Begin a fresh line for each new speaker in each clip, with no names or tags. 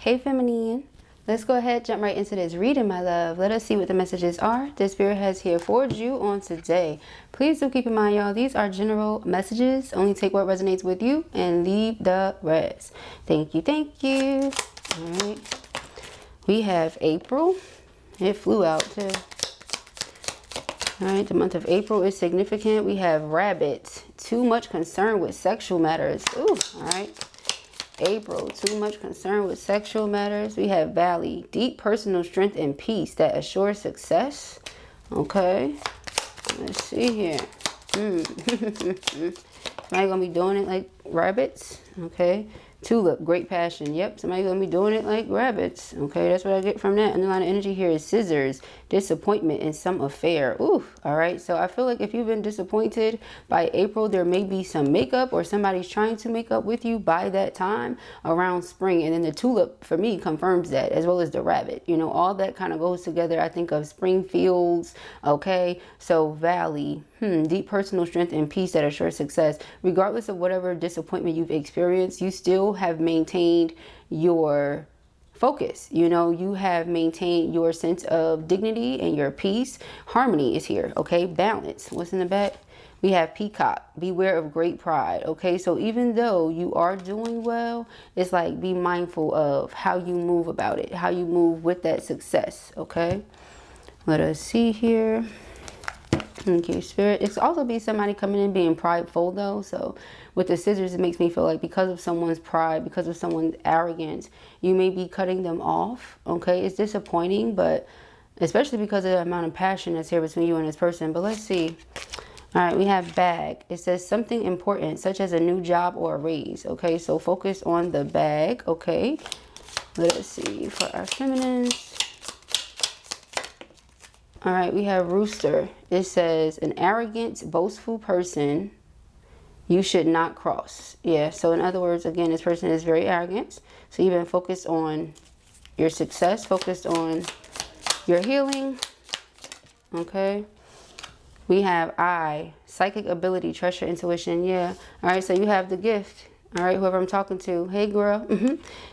Hey feminine, let's go ahead, jump right into this reading, my love. Let us see what the messages are this spirit has here for you on today. Please do keep in mind, y'all, these are general messages. Only take what resonates with you and leave the rest. Thank you, thank you. All right, we have April. It flew out too. All right, the month of April is significant. We have rabbit, too much concern with sexual matters. Ooh, all right. April, too much concern with sexual matters. We have Valley, deep personal strength and peace that assures success. Okay, let's see here. Somebody gonna be doing it like rabbits. Okay, Tulip, great passion. Yep, somebody gonna be doing it like rabbits. Okay, that's what I get from that. Underlying energy here is Scissors, disappointment in some affair. Ooh, all right. So I feel like if you've been disappointed by April, there may be some makeup or somebody's trying to make up with you by that time around spring. And then the tulip for me confirms that, as well as the rabbit. You know, all that kind of goes together. I think of spring fields. Okay, so Valley, deep personal strength and peace that assures success. Regardless of whatever disappointment you've experienced, you still have maintained your focus. You know, you have maintained your sense of dignity and your peace. Harmony is here. Okay, balance. What's in the back? We have Peacock, beware of great pride. Okay, so even though you are doing well, it's like be mindful of how you move about it, how you move with that success. Okay, let us see here. Okay, Spirit. It's also be somebody coming in being prideful though. So with the Scissors, it makes me feel like because of someone's pride, because of someone's arrogance, you may be cutting them off. Okay, it's disappointing, but especially because of the amount of passion that's here between you and this person. But let's see. All right, we have Bag. It says something important, such as a new job or a raise. Okay, so focus on the bag. Okay, let us see for our feminines. All right, we have Rooster. It says an arrogant, boastful person you should not cross. Yeah, so in other words, again, this person is very arrogant. So you've been focused on your success, focused on your healing. Okay. We have I, psychic ability, trust your intuition. Yeah. All right, so you have the gift. All right, whoever I'm talking to, hey girl,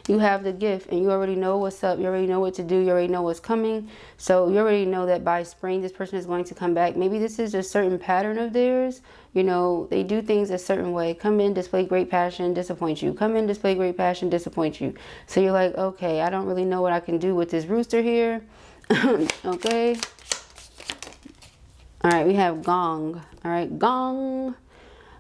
you have the gift and you already know what's up. You already know what to do. You already know what's coming. So you already know that by spring, this person is going to come back. Maybe this is a certain pattern of theirs. You know, they do things a certain way. Come in, display great passion, disappoint you. Come in, display great passion, disappoint you. So you're like, okay, I don't really know what I can do with this rooster here. Okay. All right, we have Gong. All right, Gong,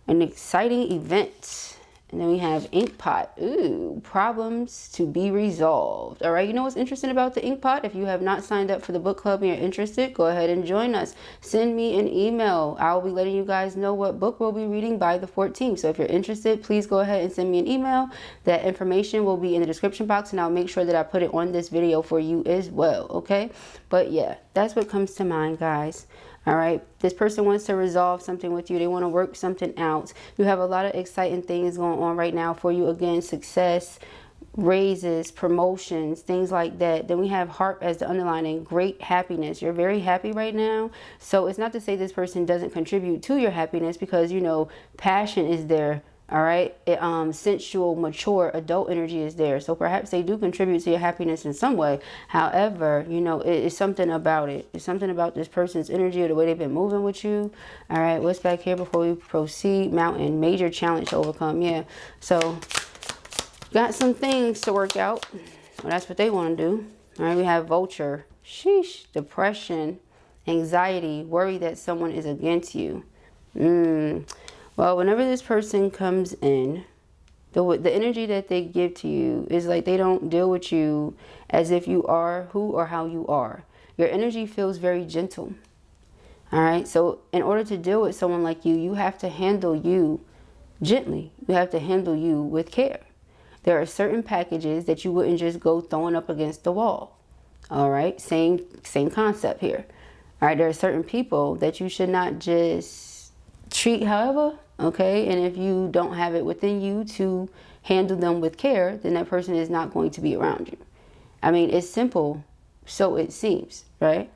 an exciting event. And then we have Ink Pot. Ooh, problems to be resolved. All right, you know what's interesting about the Ink Pot? If you have not signed up for the book club and you're interested, go ahead and join us. Send me an email. I'll be letting you guys know what book we'll be reading by the 14th. So if you're interested, please go ahead and send me an email. That information will be in the description box, and I'll make sure that I put it on this video for you as well, okay? But yeah, that's what comes to mind, guys. All right, this person wants to resolve something with you. They want to work something out. You have a lot of exciting things going on right now for you. Again, success, raises, promotions, things like that. Then we have Heart as the underlining, great happiness. You're very happy right now. So it's not to say this person doesn't contribute to your happiness, because, you know, passion is there. All right, sensual, mature, adult energy is there. So perhaps they do contribute to your happiness in some way. However, you know, it's something about it. It's something about this person's energy or the way they've been moving with you. All right, what's back here before we proceed? Mountain, major challenge to overcome. Yeah, so got some things to work out. Well, that's what they want to do. All right, we have Vulture. Sheesh, depression, anxiety, worry that someone is against you. Well, whenever this person comes in, the energy that they give to you is like they don't deal with you as if you are who or how you are. Your energy feels very gentle. All right. So in order to deal with someone like you, you have to handle you gently. You have to handle you with care. There are certain packages that you wouldn't just go throwing up against the wall. All right. Same concept here. All right. There are certain people that you should not just treat however. Okay, and if you don't have it within you to handle them with care, then that person is not going to be around you. I mean, it's simple, so it seems, right?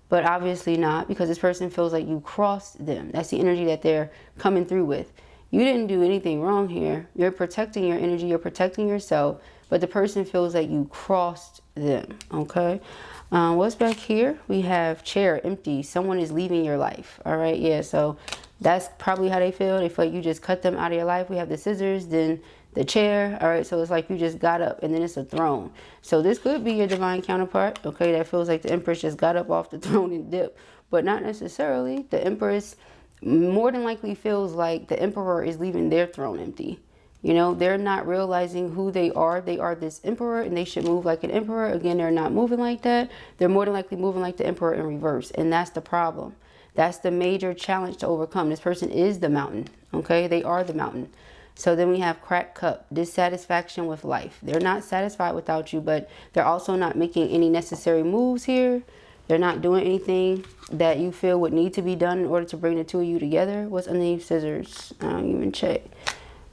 But obviously not, because this person feels like you crossed them. That's the energy that they're coming through with. You didn't do anything wrong here. You're protecting your energy. You're protecting yourself. but the person feels like you crossed them, okay? What's back here? We have chair, empty. Someone is leaving your life, all right? Yeah, so that's probably how they feel. They feel like you just cut them out of your life. We have the scissors, then the chair, all right? So it's like you just got up, and then it's a throne. So this could be your divine counterpart, okay? That feels like the Empress just got up off the throne and dipped, but not necessarily. The Empress more than likely feels like the Emperor is leaving their throne empty. You know, they're not realizing who they are. They are this emperor and they should move like an emperor. Again, they're not moving like that. They're more than likely moving like the emperor in reverse. And that's the problem. That's the major challenge to overcome. This person is the mountain. Okay, they are the mountain. So then we have cracked cup, dissatisfaction with life. They're not satisfied without you, but they're also not making any necessary moves here. They're not doing anything that you feel would need to be done in order to bring the two of you together. What's underneath scissors? I don't even check.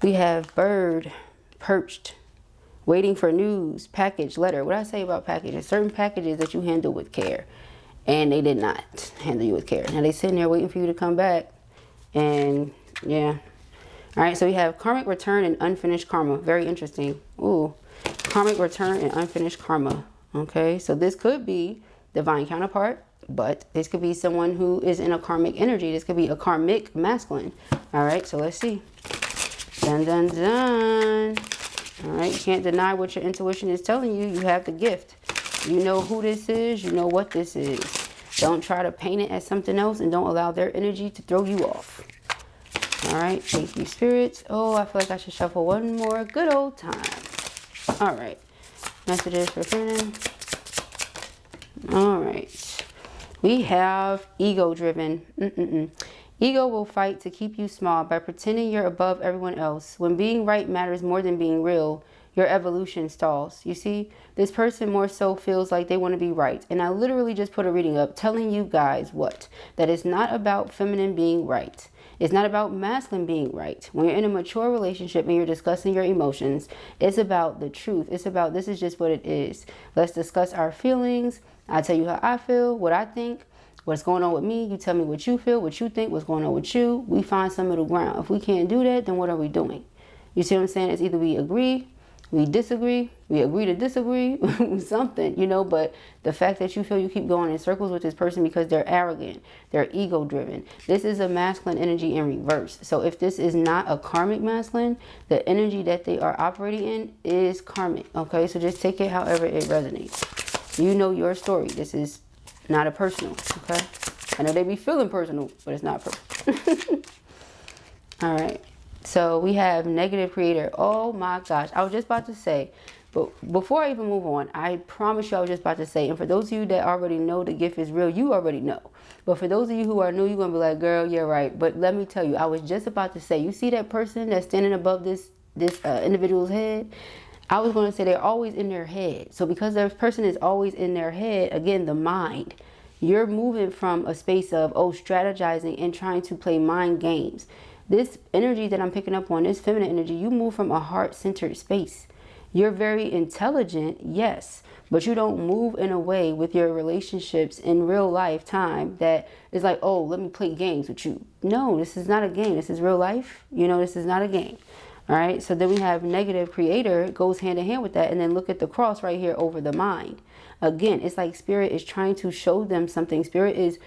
We have bird, perched, waiting for news, package, letter. What I say about packages? Certain packages that you handle with care, and they did not handle you with care. Now they sitting there waiting for you to come back, and yeah. All right, so we have karmic return and unfinished karma. Very interesting. Ooh, karmic return and unfinished karma. Okay, so this could be divine counterpart, but this could be someone who is in a karmic energy. This could be a karmic masculine. All right, so let's see. Dun, dun, dun. All right, you can't deny what your intuition is telling you. You have the gift. You know who this is. You know what this is. Don't try to paint it as something else, and don't allow their energy to throw you off. All right, thank you, spirits. Oh, I feel like I should shuffle one more good old time. All right, messages for feminine. All right, we have ego-driven. Ego will fight to keep you small by pretending you're above everyone else. When being right matters more than being real, your evolution stalls. You see, this person more so feels like they want to be right. And I literally just put a reading up telling you guys what? That it's not about feminine being right. It's not about masculine being right. When you're in a mature relationship and you're discussing your emotions, it's about the truth. It's about this is just what it is. Let's discuss our feelings. I tell you how I feel, what I think. What's going on with me, you tell me what you feel, what you think, what's going on with you. We find some middle ground. If we can't do that, then what are we doing? You see what I'm saying? It's either we agree, we disagree, we agree to disagree, something, you know, but the fact that you feel you keep going in circles with this person because they're arrogant, they're ego driven. This is a masculine energy in reverse. So if this is not a karmic masculine, the energy that they are operating in is karmic. Okay, so just take it however it resonates. You know your story. This is not a personal, okay? I know they be feeling personal, but it's not personal. All right. So we have negative creator. Oh my gosh. I was just about to say, but before I even move on, I promise you I was just about to say, and for those of you that already know the gift is real, you already know. But for those of you who are new, you're going to be like, girl, you're right. But let me tell you, I was just about to say, you see that person that's standing above this individual's head? I was going to say they're always in their head. So because this person is always in their head, again, the mind, you're moving from a space of, strategizing and trying to play mind games. This energy that I'm picking up on, this feminine energy, you move from a heart-centered space. You're very intelligent, yes, but you don't move in a way with your relationships in real life time that is like, oh, let me play games with you. No, this is not a game. This is real life. You know, this is not a game. All right, so then we have negative creator. It goes hand in hand with that. And then look at the cross right here over the mind. Again, it's like spirit is trying to show them something. Spirit is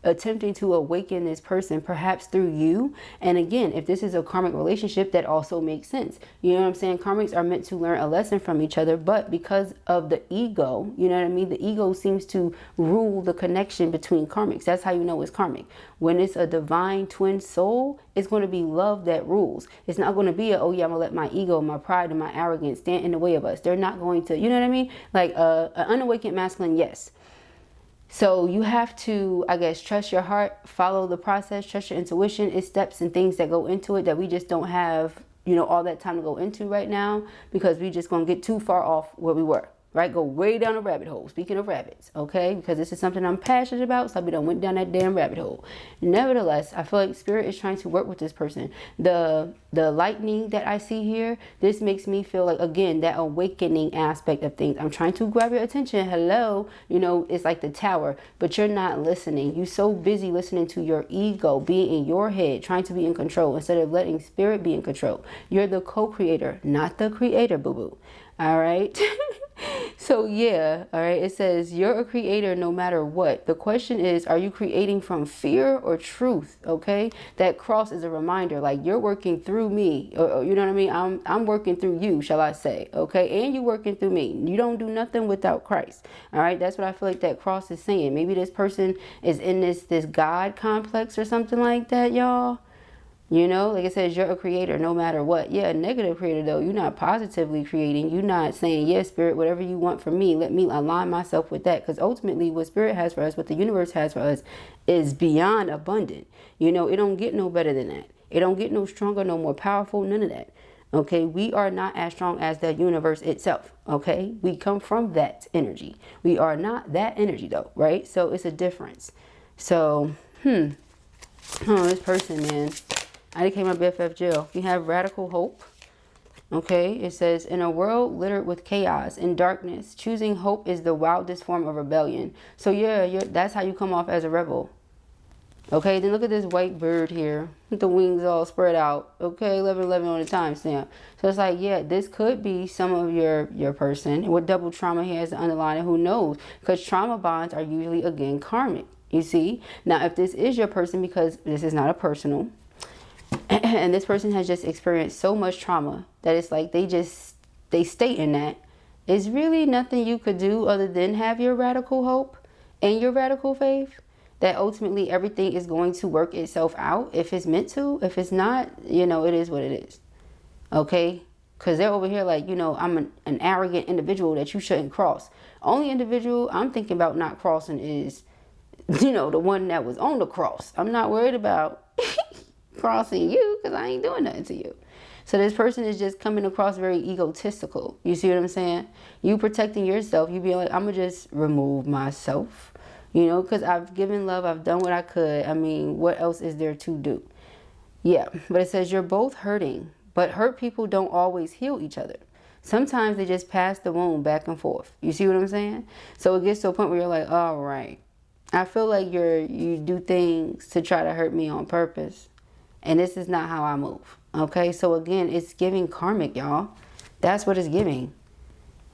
attempting to awaken this person, perhaps through you. And again, if this is a karmic relationship, that also makes sense. You know what I'm saying? Karmics are meant to learn a lesson from each other, but because of the ego, you know what I mean? The ego seems to rule the connection between karmics. That's how you know it's karmic. When it's a divine twin soul, it's going to be love that rules. It's not going to be oh yeah, I'm gonna let my ego, my pride, and my arrogance stand in the way of us. They're not going to, you know what I mean? Like an unawakened masculine, yes. So you have to, I guess, trust your heart, follow the process, trust your intuition. It's steps and things that go into it that we just don't have, you know, all that time to go into right now because we just going to get too far off where we were. right? Go way down a rabbit hole. Speaking of rabbits, okay? Because this is something I'm passionate about, so I done went down that damn rabbit hole. Nevertheless, I feel like spirit is trying to work with this person. The lightning that I see here, this makes me feel like, again, that awakening aspect of things. I'm trying to grab your attention. Hello, you know, it's like the tower, but you're not listening. You're so busy listening to your ego, being in your head, trying to be in control instead of letting spirit be in control. You're the co-creator, not the creator, boo-boo. All right. So yeah, all right, it says you're a creator no matter what. The question is, are you creating from fear or truth? Okay, that cross is a reminder, like you're working through me, or you know what I mean? I'm working through you, shall I say? Okay, and you working through me. You don't do nothing without Christ. All right, that's what I feel like that cross is saying. Maybe this person is in this God complex or something like that, y'all. You know, like it says, you're a creator no matter what. Yeah, a negative creator, though. You're not positively creating. You're not saying, yes, spirit, whatever you want from me, let me align myself with that. Because ultimately, what spirit has for us, what the universe has for us, is beyond abundant. You know, it don't get no better than that. It don't get no stronger, no more powerful, none of that. Okay, we are not as strong as the universe itself. Okay, we come from that energy. We are not that energy, though, right? So it's a difference. So, this person, man. I came up BFF jail. You have radical hope. Okay, it says, in a world littered with chaos and darkness, choosing hope is the wildest form of rebellion. So yeah, that's how you come off as a rebel. Okay, then look at this white bird here with the wings all spread out. Okay, 1111 on the timestamp. So it's like, yeah, this could be some of your person. What double trauma here is the underlying, who knows? Because trauma bonds are usually, again, karmic. You see? Now, if this is your person, because this is not a personal, and this person has just experienced so much trauma that it's like they stay in that. It's really nothing you could do other than have your radical hope and your radical faith that ultimately everything is going to work itself out if it's meant to. If it's not, you know, it is what it is. Okay? Because they're over here like, you know, I'm an arrogant individual that you shouldn't cross. Only individual I'm thinking about not crossing is, you know, the one that was on the cross. I'm not worried about crossing you because I ain't doing nothing to you. So this person is just coming across very egotistical. You see what I'm saying? You protecting yourself. You be like, I'm going to just remove myself, you know, because I've given love. I've done what I could. I mean, what else is there to do? Yeah, but it says you're both hurting, but hurt people don't always heal each other. Sometimes they just pass the wound back and forth. You see what I'm saying? So it gets to a point where you're like, all right, I feel like you do things to try to hurt me on purpose. And this is not how I move. Okay, so again, it's giving karmic, y'all. That's what it's giving.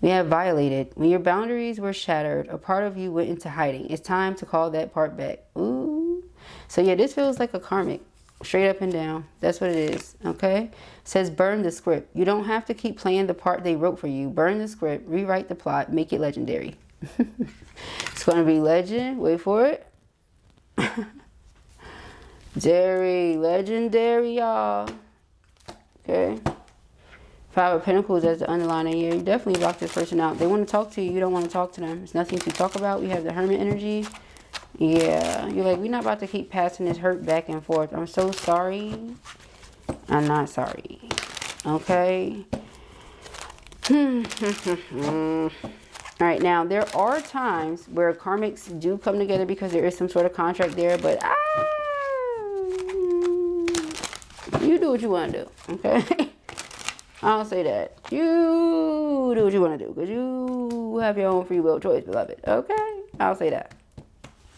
We have violated. When your boundaries were shattered, a part of you went into hiding. It's time to call that part back. Ooh. So yeah, this feels like a karmic. Straight up and down. That's what it is. Okay? It says burn the script. You don't have to keep playing the part they wrote for you. Burn the script. Rewrite the plot. Make it legendary. It's going to be legend. Wait for it. Legendary, y'all. Okay. 5 of Pentacles as the underlining here. You definitely block this person out. They want to talk to you. You don't want to talk to them. There's nothing to talk about. We have the Hermit energy. Yeah. You're like, we're not about to keep passing this hurt back and forth. I'm so sorry. I'm not sorry. Okay. All right. Now, there are times where karmics do come together because there is some sort of contract there. But you do what you want to do. Okay. I'll say that. You do what you want to do. Because you have your own free will choice, beloved. Okay? I'll say that.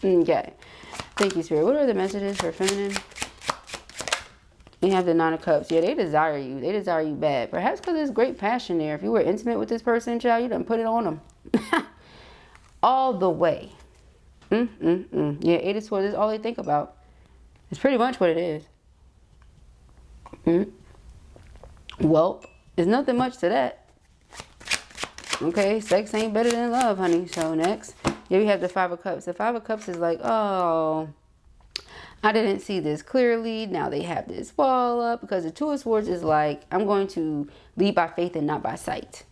Okay. Thank you, Spirit. What are the messages for feminine? We have the 9 of Cups. Yeah, they desire you. They desire you bad. Perhaps because there's great passion there. If you were intimate with this person, child, you done put it on them. All the way. Yeah, 8 of Swords is all they think about. It's pretty much what it is. Well, there's nothing much to that. Okay, sex ain't better than love, honey. So next, here we have the 5 of Cups. The 5 of Cups is like, oh, I didn't see this clearly. Now they have this wall up. Because the 2 of Swords is like, I'm going to lead by faith and not by sight.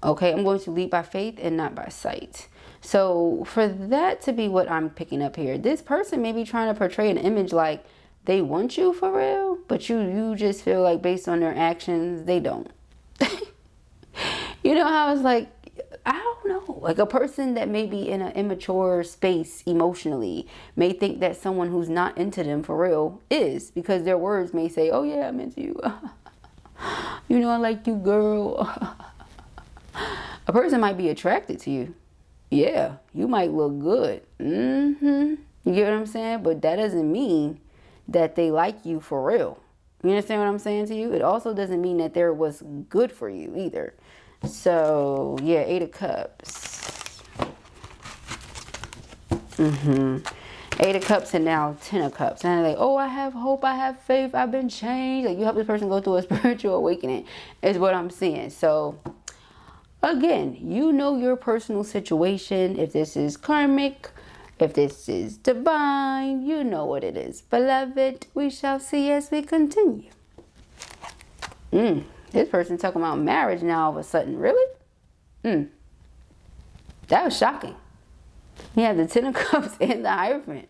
Okay, I'm going to lead by faith and not by sight. So for that to be what I'm picking up here, this person may be trying to portray an image like they want you for real, but you just feel like based on their actions, they don't. You know how it's like I don't know, like a person that may be in an immature space emotionally may think that someone who's not into them for real is, because their words may say, oh yeah, I'm into you. You know, I like you, girl. A person might be attracted to you. Yeah, you might look good. You get what I'm saying? But that doesn't mean that they like you for real. You understand what I'm saying to you? It also doesn't mean that there was good for you either. So, yeah, 8 of Cups. 8 of Cups and now 10 of Cups. And they're like, oh, I have hope, I have faith, I've been changed. Like, you help this person go through a spiritual awakening is what I'm seeing. So, again, you know your personal situation. If this is karmic, if this is divine, you know what it is. Beloved, we shall see as we continue. This person talking about marriage now all of a sudden. Really? That was shocking. He had the 10 of Cups and the Hierophant.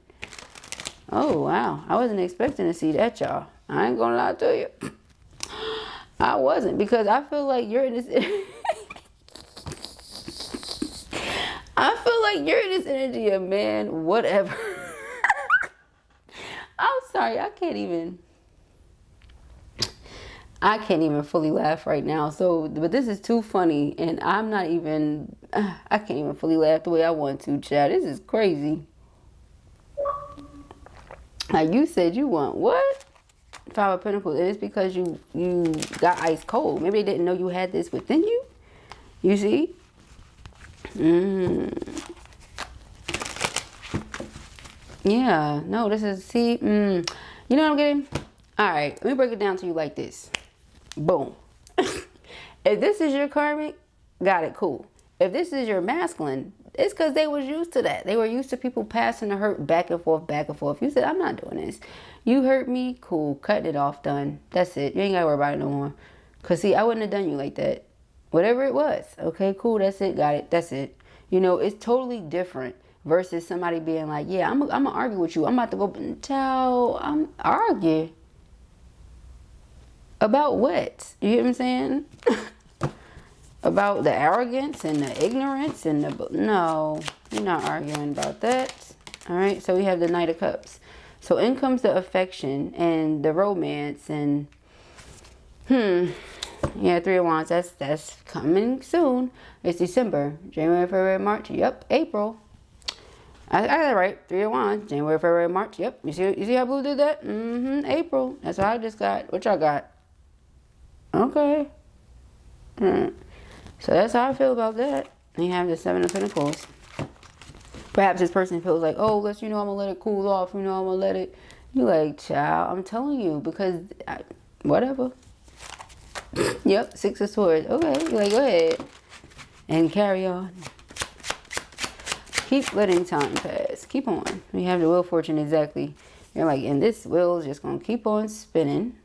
Oh, wow. I wasn't expecting to see that, y'all. I ain't gonna lie to you. I wasn't, because I feel like you're in this... I feel like you're in this energy of, man, whatever. I'm sorry, I can't even fully laugh right now. So, but this is too funny, and I can't even fully laugh the way I want to, Chad. This is crazy. Like, you said you want what? 5 of Pentacles. It is because you got ice cold. Maybe they didn't know you had this within you. You see? Yeah, no, this is, see, you know what I'm getting? All right, let me break it down to you like this. Boom. If this is your karmic, got it, cool. If this is your masculine, it's because they was used to that. They were used to people passing the hurt back and forth, back and forth. You said, I'm not doing this. You hurt me, cool, cutting it off, done. That's it. You ain't gotta worry about it no more. Because, see, I wouldn't have done you like that. Whatever it was. Okay, cool, that's it, got it, that's it. You know, it's totally different versus somebody being like, yeah, I'm going to argue with you. I'm about to go I'm argue. About what? You hear what I'm saying? About the arrogance and the ignorance and the... No, you're not arguing about that. All right, so we have the Knight of Cups. So in comes the affection and the romance and... Yeah, 3 of Wands, that's coming soon. It's December, January, February, March. Yep, April. I got that right. 3 of Wands, January, February, March. Yep, you see how Blue did that? April. That's what I just got. What y'all got? Okay. So that's how I feel about that. And you have the 7 of Pentacles. Perhaps this person feels like, oh, I'm gonna let it cool off. I'm gonna let it. You like, child, I'm telling you, because whatever. Yep, 6 of Swords. Okay, you're like, go ahead and carry on. Keep letting time pass. Keep on. We have the Wheel of Fortune, exactly. You're like, and this wheel is just going to keep on spinning.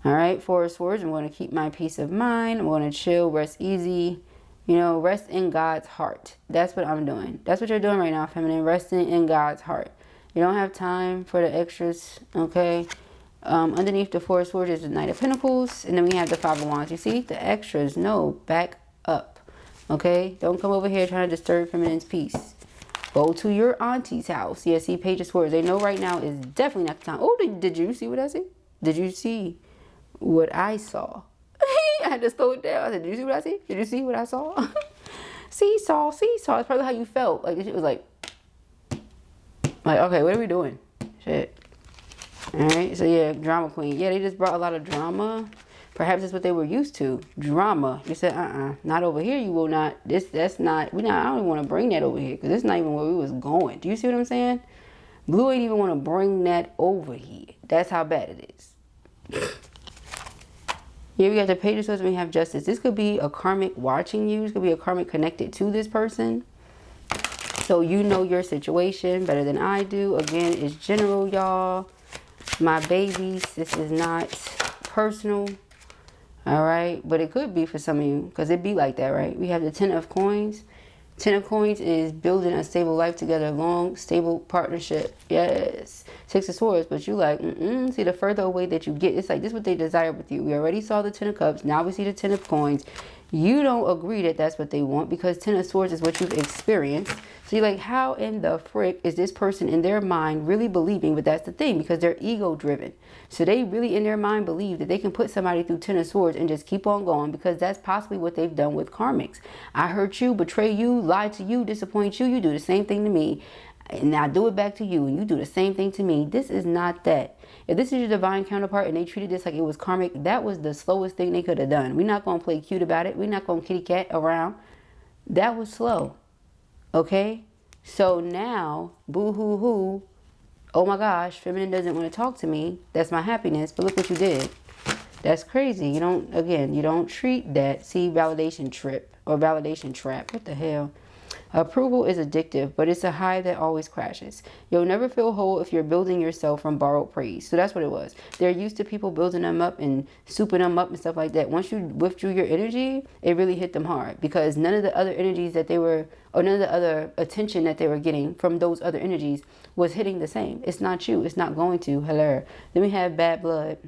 All right, 4 of Swords. I'm going to keep my peace of mind. I'm going to chill, rest easy. You know, rest in God's heart. That's what I'm doing. That's what you're doing right now, feminine. Resting in God's heart. You don't have time for the extras, okay? Underneath the 4 of Swords is the Knight of Pentacles. And then we have the 5 of Wands. You see? The extras. No. Back up. Okay? Don't come over here trying to disturb feminine's peace. Go to your auntie's house. Yeah, see? Page of Swords. They know right now is definitely not the time. Oh, did you see what I see? Did you see what I saw? I had to slow it down. I said, did you see what I see? Did you see what I saw? Seesaw. Seesaw. It's probably how you felt. Like, this shit was like, okay, what are we doing? Shit. Alright, so yeah, drama queen. Yeah, they just brought a lot of drama. Perhaps that's what they were used to. Drama. You said, not over here. You will not. That's not. I don't even want to bring that over here because it's not even where we was going. Do you see what I'm saying? Blue ain't even want to bring that over here. That's how bad it is. Yeah, we got the Page of Swords and we have Justice. This could be a karmic watching you. This could be a karmic connected to this person. So you know your situation better than I do. Again, it's general, y'all. My babies, this is not personal. All right, but it could be for some of you because it be like that, right? We have the 10 of Coins. 10 of Coins is building a stable life together, long, stable partnership. Yes. 6 of Swords, but you like, see, the further away that you get, it's like this is what they desire with you. We already saw the 10 of Cups. Now we see the 10 of Coins. You don't agree that that's what they want because Ten of Swords is what you've experienced. So you're like, how in the frick is this person in their mind really believing? But that's the thing, because they're ego driven. So they really in their mind believe that they can put somebody through Ten of Swords and just keep on going, because that's possibly what they've done with karmics. I hurt you, betray you, lie to you, disappoint you. You do the same thing to me. And I do it back to you, and you do the same thing to me. This is not that. If this is your divine counterpart and they treated this like it was karmic, that was the slowest thing they could have done. We're not going to play cute about it. We're not going to kitty cat around. That was slow. Okay? So now, boo-hoo-hoo, oh my gosh, feminine doesn't want to talk to me. That's my happiness. But look what you did. That's crazy. You don't treat that. See, validation trip or validation trap. What the hell? Approval is addictive, but it's a high that always crashes. You'll never feel whole if you're building yourself from borrowed praise. So that's what it was. They're used to people building them up and souping them up and stuff like that. Once you withdrew your energy, it really hit them hard, because none of the other energies that they were, or none of the other attention that they were getting from those other energies was hitting the same. It's not you. It's not going to. Hello. Then we have bad blood.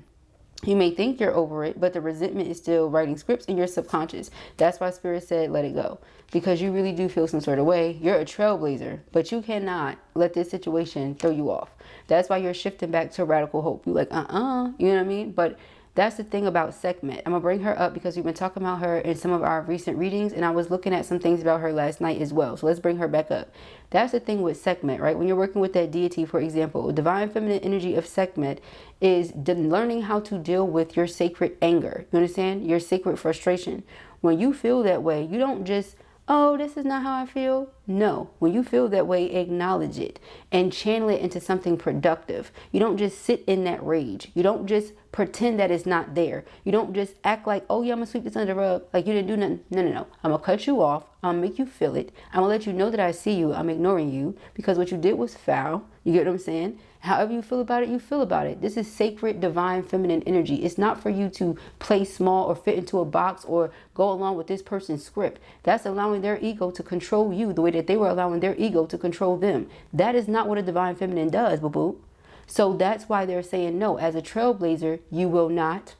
You may think you're over it, but the resentment is still writing scripts in your subconscious. That's why Spirit said, let it go. Because you really do feel some sort of way. You're a trailblazer, but you cannot let this situation throw you off. That's why you're shifting back to radical hope. You're like, you know what I mean? But that's the thing about Sekhmet. I'm going to bring her up because we've been talking about her in some of our recent readings, and I was looking at some things about her last night as well. So let's bring her back up. That's the thing with Sekhmet, right? When you're working with that deity, for example, divine feminine energy of Sekhmet is learning how to deal with your sacred anger. You understand? Your sacred frustration. When you feel that way, you don't just, oh, this is not how I feel. No, when you feel that way, acknowledge it and channel it into something productive. You don't just sit in that rage. You don't just pretend that it's not there. You don't just act like, oh yeah, I'm gonna sweep this under the rug, like you didn't do nothing. No. I'm gonna cut you off. I'm gonna make you feel it. I'm gonna let you know that I see you. I'm ignoring you because what you did was foul. You get what I'm saying? However you feel about it, you feel about it. This is sacred, divine, feminine energy. It's not for you to play small or fit into a box or go along with this person's script. That's allowing their ego to control you the way that they were allowing their ego to control them. That is not what a divine feminine does, boo-boo. So that's why they're saying no. As a trailblazer, you will not.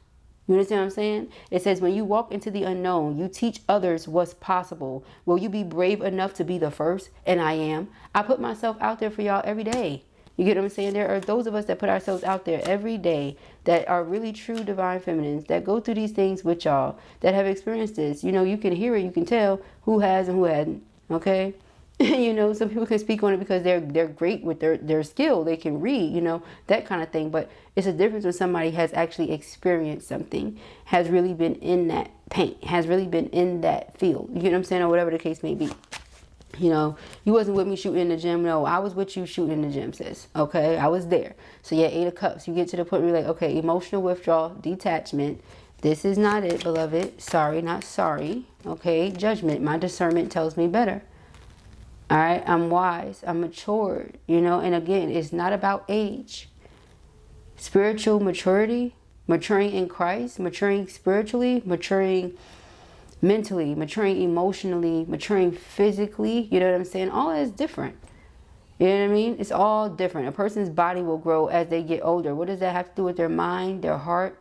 You understand what I'm saying? It says when you walk into the unknown, you teach others what's possible. Will you be brave enough to be the first? And I am. I put myself out there for y'all every day. You get what I'm saying? There are those of us that put ourselves out there every day that are really true divine feminines that go through these things with y'all, that have experienced this. You know, you can hear it, you can tell who has and who hadn't. Okay? You know, some people can speak on it because they're great with their skill. They can read, you know, that kind of thing. But it's a difference when somebody has actually experienced something, has really been in that paint, has really been in that field. You get what I'm saying? Or whatever the case may be. You know, you wasn't with me shooting in the gym. No, I was with you shooting in the gym, sis. Okay, I was there. So yeah, 8 of Cups. You get to the point where you're like, okay, emotional withdrawal, detachment. This is not it, beloved. Sorry, not sorry. Okay, judgment. My discernment tells me better. All right, I'm wise. I'm matured. You know, and again, it's not about age. Spiritual maturity, maturing in Christ, maturing spiritually, maturing mentally, maturing emotionally, maturing physically, you know what I'm saying? All that is different. You know what I mean? It's all different. A person's body will grow as they get older. What does that have to do with their mind, their heart,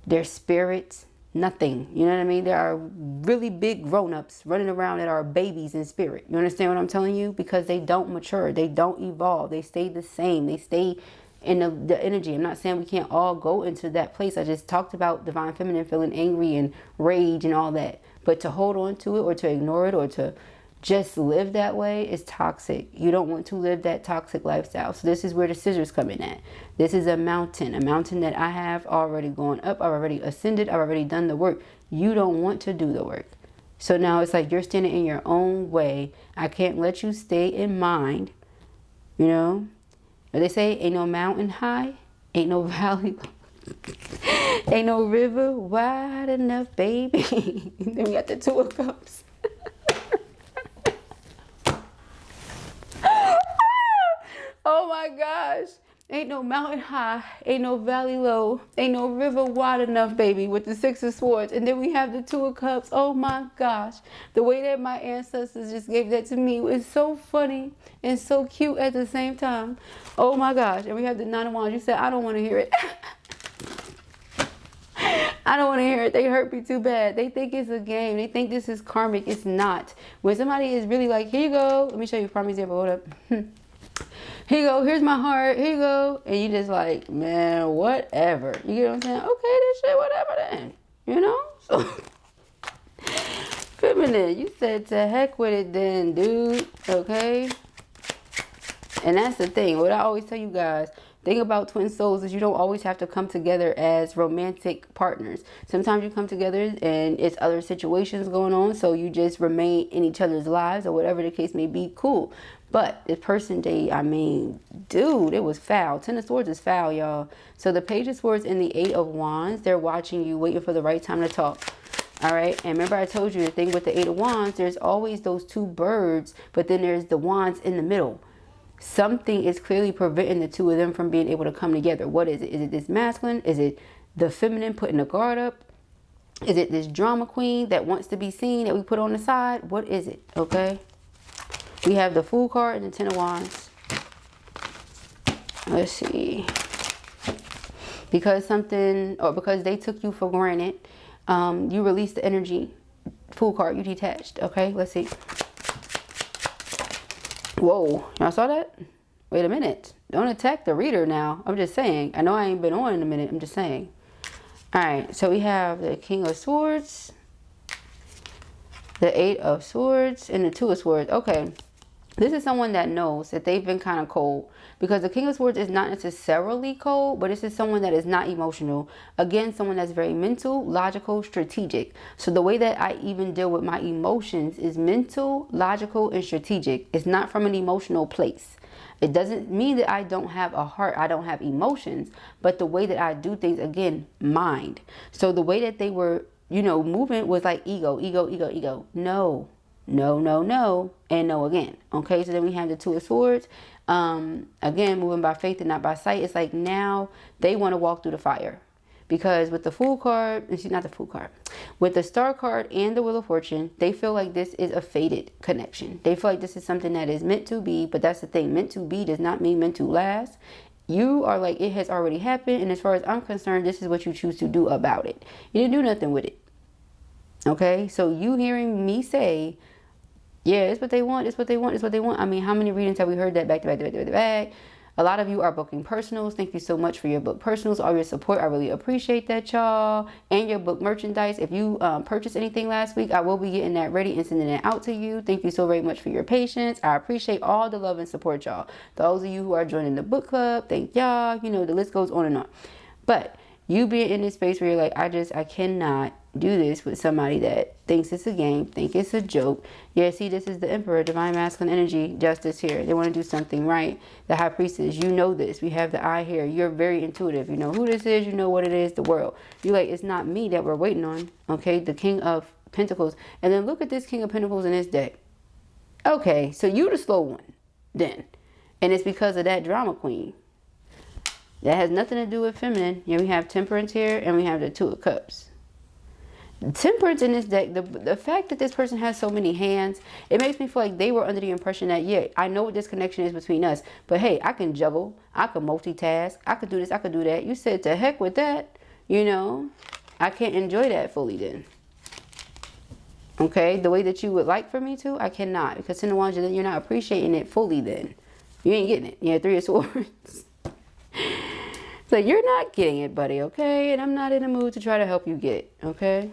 their spirits? Nothing. You know what I mean? There are really big grown-ups running around that are babies in spirit. You understand what I'm telling you? Because they don't mature. They don't evolve. They stay the same. They stay in the energy. I'm not saying we can't all go into that place. I just talked about divine feminine feeling angry and rage and all that. But to hold on to it or to ignore it or to just live that way is toxic. You don't want to live that toxic lifestyle. So this is where the scissors come in at. This is a mountain that I have already gone up. I've already ascended. I've already done the work. You don't want to do the work. So now it's like you're standing in your own way. I can't let you stay in mind. You know? They say ain't no mountain high, ain't no valley low, ain't no river wide enough, baby. Then we got the 2 of Cups. Oh my gosh. Ain't no mountain high, ain't no valley low, ain't no river wide enough, baby, with the 6 of Swords. And then we have the 2 of Cups. Oh my gosh. The way that my ancestors just gave that to me was so funny and so cute at the same time. Oh my gosh. And we have the 9 of Wands. You said, I don't want to hear it. I don't want to hear it. They hurt me too bad. They think it's a game. They think this is karmic. It's not. When somebody is really like, here you go. Let me show you a prime example. Hold up. Here you go. Here's my heart. Here you go. And you just like, man, whatever. You get what I'm saying? Okay, this shit, whatever then. You know? So, feminine. You said to heck with it then, dude. Okay? And that's the thing. What I always tell you guys, thing about twin souls is you don't always have to come together as romantic partners. Sometimes you come together and it's other situations going on, so you just remain in each other's lives or whatever the case may be. Cool. But this person, I mean, dude, it was foul. Ten of Swords is foul, y'all. So the Page of Swords and the Eight of Wands, they're watching you, waiting for the right time to talk. All right. And remember I told you the thing with the Eight of Wands, there's always those two birds, but then there's the wands in the middle. Something is clearly preventing the two of them from being able to come together. What is it? Is it this masculine? Is it the feminine putting a guard up? Is it this drama queen that wants to be seen that we put on the side? What is it? Okay. We have the Fool card and the Ten of Wands. Let's see. Because something, or because they took you for granted, you released the energy. Fool card, you detached. Okay, let's see. Whoa, y'all saw that? Wait a minute. Don't attack the reader now. I'm just saying. I know I ain't been on in a minute. I'm just saying. All right, so we have the King of Swords, the Eight of Swords, and the Two of Swords. Okay, this is someone that knows that they've been kind of cold, because the King of Swords is not necessarily cold, but this is someone that is not emotional. Again, someone that's very mental, logical, strategic. So the way that I even deal with my emotions is mental, logical, and strategic. It's not from an emotional place. It doesn't mean that I don't have a heart, I don't have emotions, but the way that I do things, again, mind. So the way that they were, you know, moving was like ego, ego, ego, ego. No, no, no, no, and no again. Okay, so then we have the Two of Swords. Again, moving by faith and not by sight. It's like now they want to walk through the fire. Because with the Fool card, not the Fool card, with the Star card and the Wheel of Fortune, they feel like this is a fated connection. They feel like this is something that is meant to be, but that's the thing. Meant to be does not mean meant to last. You are like, it has already happened, and as far as I'm concerned, this is what you choose to do about it. You didn't do nothing with it. Okay? So you hearing me say, yeah, it's what they want, it's what they want, it's what they want. I mean, how many readings have we heard that back to back to back to back to back? A lot of you are booking personals. Thank you so much for your book personals, all your support. I really appreciate that, y'all. And your book merchandise. If you purchased anything last week, I will be getting that ready and sending it out to you. Thank you so very much for your patience. I appreciate all the love and support, y'all. Those of you who are joining the book club, thank y'all. You know, the list goes on and on. But you being in this space where you're like, I cannot do this with somebody that thinks it's a game, think it's a joke. Yeah, see, this is the Emperor, Divine Masculine Energy, Justice here. They want to do something right. The High Priestess, you know this. We have the Eye here. You're very intuitive. You know who this is. You know what it is, the world. You're like, it's not me that we're waiting on. Okay, the King of Pentacles. And then look at this King of Pentacles in this deck. Okay, so you the slow one then. And it's because of that drama queen. That has nothing to do with feminine. Yeah, we have Temperance here and we have the Two of Cups. Temperance in this deck, the fact that this person has so many hands, it makes me feel like they were under the impression that, yeah, I know what this connection is between us, but hey, I can juggle, I can multitask, I could do this, I could do that. You said to heck with that, you know, I can't enjoy that fully then. Okay, the way that you would like for me to, I cannot, because Ten of Wands, then you're not appreciating it fully then. You ain't getting it. Yeah, Three of Swords. So you're not getting it, buddy, okay? And I'm not in the mood to try to help you get it, okay?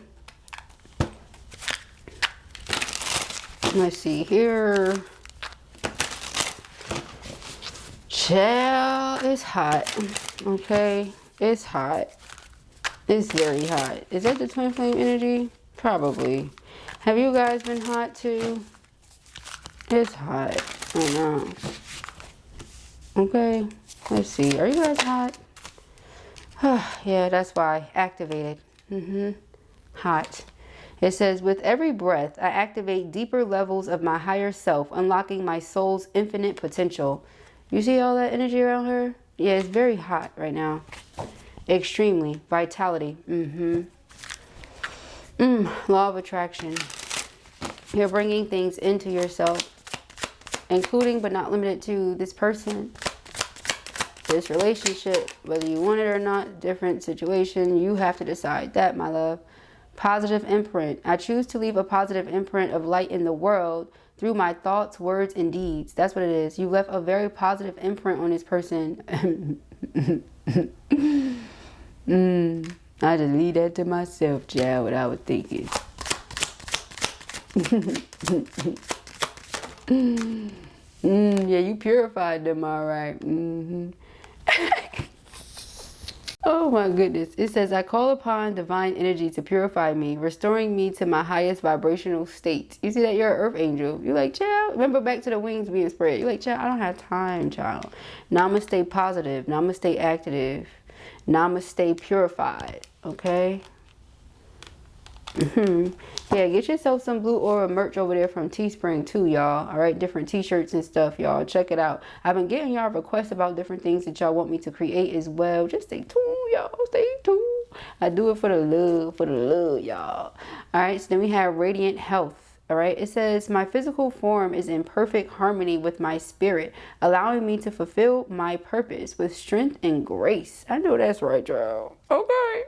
Let's see here. Child, it's hot, okay? It's hot. It's very hot. Is that the twin flame energy? Probably. Have you guys been hot too? It's hot. I know. Okay, let's see. Are you guys hot? Yeah, that's why. Activated. Hot. It says, with every breath, I activate deeper levels of my higher self, unlocking my soul's infinite potential. You see all that energy around her? Yeah, it's very hot right now. Extremely. Vitality. Law of attraction. You're bringing things into yourself, including but not limited to this person. This relationship, whether you want it or not, different situation. You have to decide that, my love. Positive imprint. I choose to leave a positive imprint of light in the world through my thoughts, words, and deeds. That's what it is. You left a very positive imprint on this person. I just leave that to myself, child, what I was thinking. Yeah, you purified them, all right. Oh my goodness. It says, I call upon divine energy to purify me, restoring me to my highest vibrational state. You see that? You're an earth angel. You're like, child, remember back to the wings being spread. You're like, child, I don't have time, child. Namaste positive. Namaste active. Namaste purified. Okay? Yeah, get yourself some Blue Aura merch over there from Teespring too, y'all. All right, different t-shirts and stuff, y'all. Check it out. I've been getting y'all requests about different things that y'all want me to create as well. Just stay tuned, y'all. Stay tuned. I do it for the love, y'all. All right, so then we have Radiant Health. All right, it says, my physical form is in perfect harmony with my spirit, allowing me to fulfill my purpose with strength and grace. I know that's right, y'all. Okay.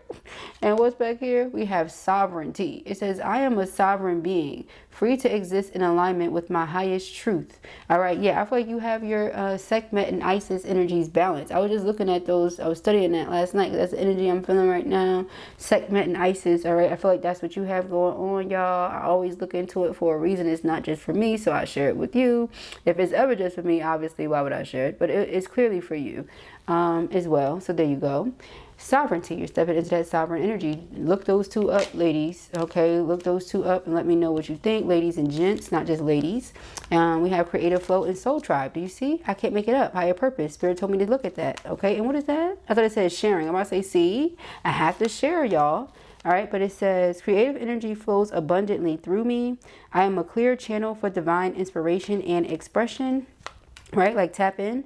And what's back here? We have sovereignty. It says, I am a sovereign being, free to exist in alignment with my highest truth. All right. Yeah, I feel like you have your Sekhmet and Isis energies balanced. I was just looking at those. I was studying that last night. That's the energy I'm feeling right now. Sekhmet and Isis. All right. I feel like that's what you have going on, y'all. I always look into it for a reason. It's not just for me, so I share it with you. If it's ever just for me, obviously, why would I share it? But it's clearly for you as well. So there you go. Sovereignty. You're stepping into that sovereign energy. Look those two up, ladies. Okay, look those two up and let me know what you think, ladies and gents, not just ladies. We have creative flow and soul tribe. Do you see? I can't make it up. Higher purpose. Spirit told me to look at that. Okay, and what is that? I thought it said sharing. I'm about to say, see, I have to share, y'all. All right, but it says creative energy flows abundantly through me. I am a clear channel for divine inspiration and expression. Right, like tap in.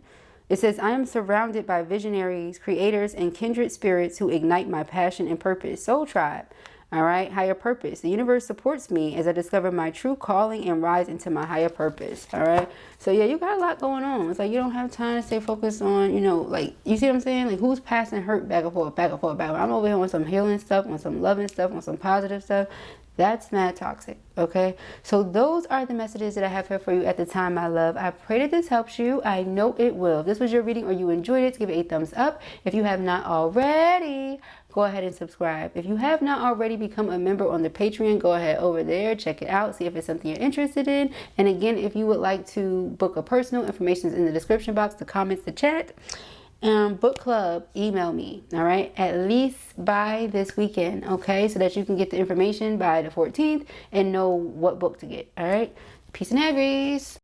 It says, I am surrounded by visionaries, creators, and kindred spirits who ignite my passion and purpose. Soul tribe. All right. Higher purpose. The universe supports me as I discover my true calling and rise into my higher purpose. All right. So, yeah, you got a lot going on. It's like you don't have time to stay focused on, you know, like, you see what I'm saying? Like, who's passing hurt back and forth, back and forth, back and forth. I'm over here on some healing stuff, on some loving stuff, on some positive stuff. That's mad toxic, okay? So those are the messages that I have here for you at the time, my love. I pray that this helps you. I know it will. If this was your reading or you enjoyed it, give it a thumbs up. If you have not already, go ahead and subscribe. If you have not already become a member on the Patreon, go ahead over there, check it out, see if it's something you're interested in. And again, if you would like to book a personal, information is in the description box, the comments, the chat. Book club, email me, all right, at least by this weekend, okay, so that you can get the information by the 14th and know what book to get, all right. Peace and ARIES.